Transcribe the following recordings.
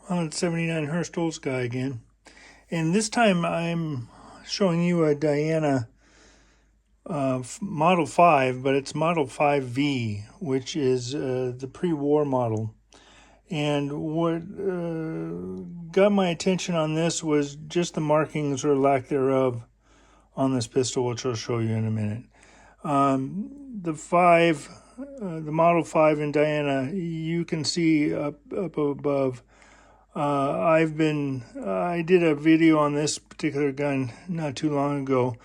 It's 79 Herstolz guy again. And this time I'm showing you a Diana Model 5, but it's Model 5V, which is the pre-war model. And what got my attention on this was just the markings or lack thereof on this pistol, which I'll show you in a minute. The Model 5 in Diana, you can see up above. I did a video on this particular gun not too long ago.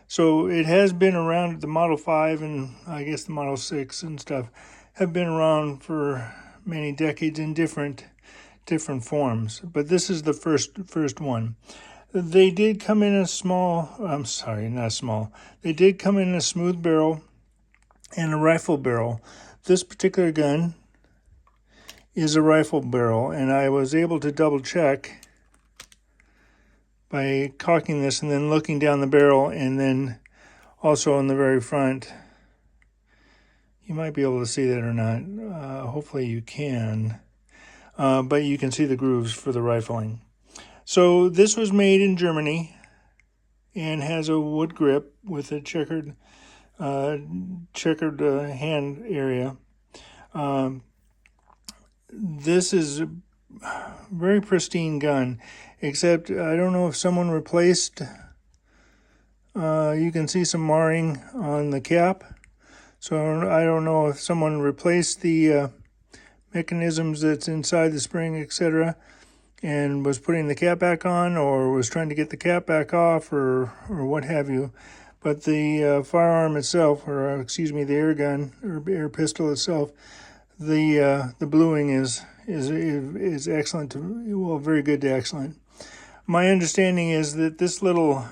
So it has been around. The Model 5 and I guess the Model 6 and stuff have been around for many decades in different forms. But this is the first one. They did come in a not small. They did come in a smooth barrel and a rifle barrel. This particular gun is a rifle barrel, and I was able to double check by cocking this and then looking down the barrel, and then also on the very front. You might be able to see that or not. Hopefully you can. But you can see the grooves for the rifling. So this was made in Germany and has a wood grip with a checkered hand area. This is a very pristine gun, except I don't know if someone replaced, you can see some marring on the cap. So I don't know if someone replaced the mechanisms that's inside the spring, etc., and was putting the cap back on, or was trying to get the cap back off, or what have you. But the firearm itself, or the air gun or air pistol itself, the bluing is excellent. Well, very good to excellent. My understanding is that this little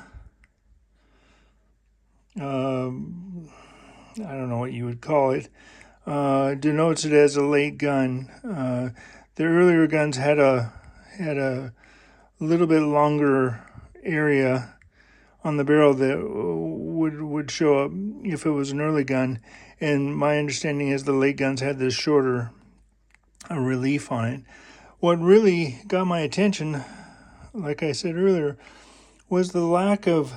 I don't know what you would call it, denotes it as a late gun. The earlier guns had a little bit longer area on the barrel that would show up if it was an early gun, and my understanding is the late guns had this shorter relief on it. What really got my attention, like I said earlier, was the lack of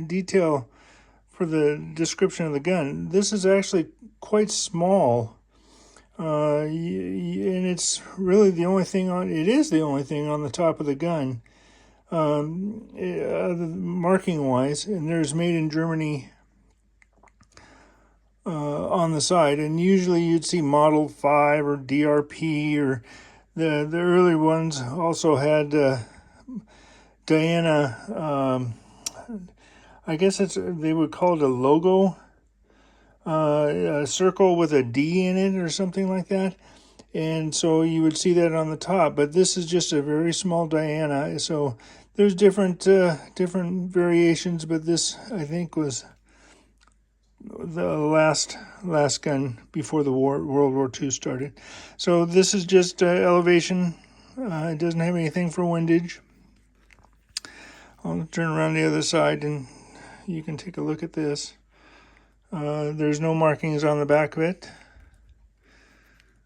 detail for the description of the gun. This is actually quite small, and it's really the only thing on. It is the only thing on the top of the gun, marking wise. And there's made in Germany on the side, and usually you'd see Model 5 or DRP, or the early ones also had Diana. I guess they would call it a logo, a circle with a D in it or something like that. And so you would see that on the top. But this is just a very small Diana. So there's different variations, but this, I think, was the last gun before the World War II started. So this is just elevation. It doesn't have anything for windage. I'll turn around the other side and you can take a look at this. There's no markings on the back of it.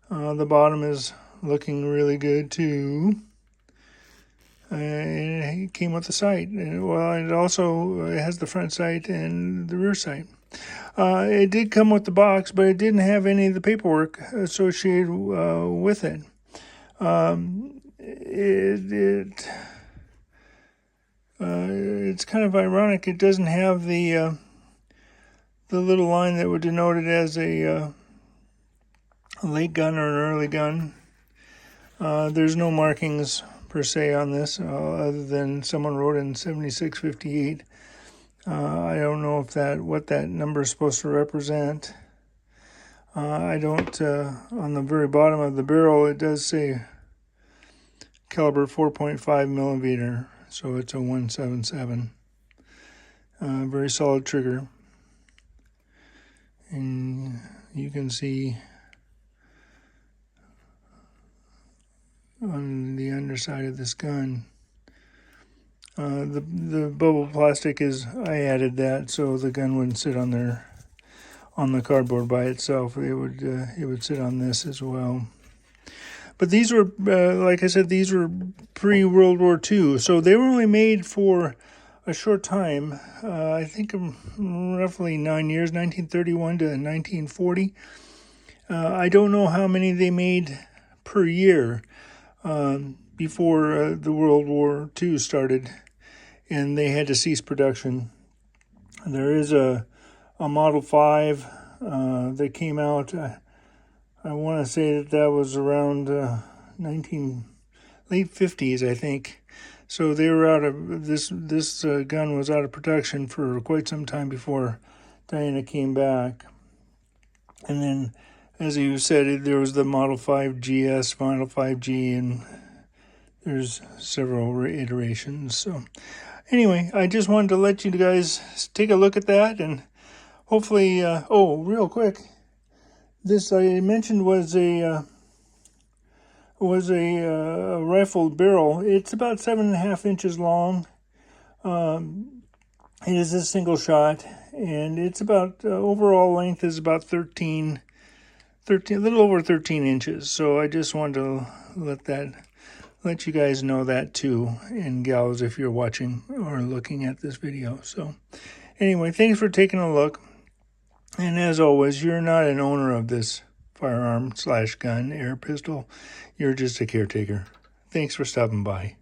The bottom is looking really good too. It came with the sight. It also has the front sight and the rear sight. It did come with the box, but it didn't have any of the paperwork associated with it. It's kind of ironic. It doesn't have the little line that would denote it as a late gun or an early gun. There's no markings per se on this, other than someone wrote in 7658. I don't know what that number is supposed to represent. I don't. On the very bottom of the barrel, it does say caliber 4.5 millimeter, so it's a 177. Very solid trigger, and you can see on the underside of this gun, the bubble plastic I added that so the gun wouldn't sit on there on the cardboard by itself. It would sit on this as well. But these were, like I said, these were pre-World War II, so they were only made for a short time. I think roughly 9 years, 1931 to 1940. I don't know how many they made per year before the World War II started, and they had to cease production. There is a Model 5 that came out. I want to say that was around late 50s, I think. So they were out of this gun was out of production for quite some time before Diana came back. And then, as you said, there was the Model 5 GS, Model 5G, and there's several iterations. So anyway, I just wanted to let you guys take a look at that, and hopefully, real quick, this I mentioned was a rifled barrel. It's about 7.5 inches long. It is a single shot, and it's about overall length is about 13, a little over 13 inches. So I just wanted to let you guys know that too, and gals, if you're watching or looking at this video. So anyway, thanks for taking a look. And as always, you're not an owner of this firearm / gun, air pistol. You're just a caretaker. Thanks for stopping by.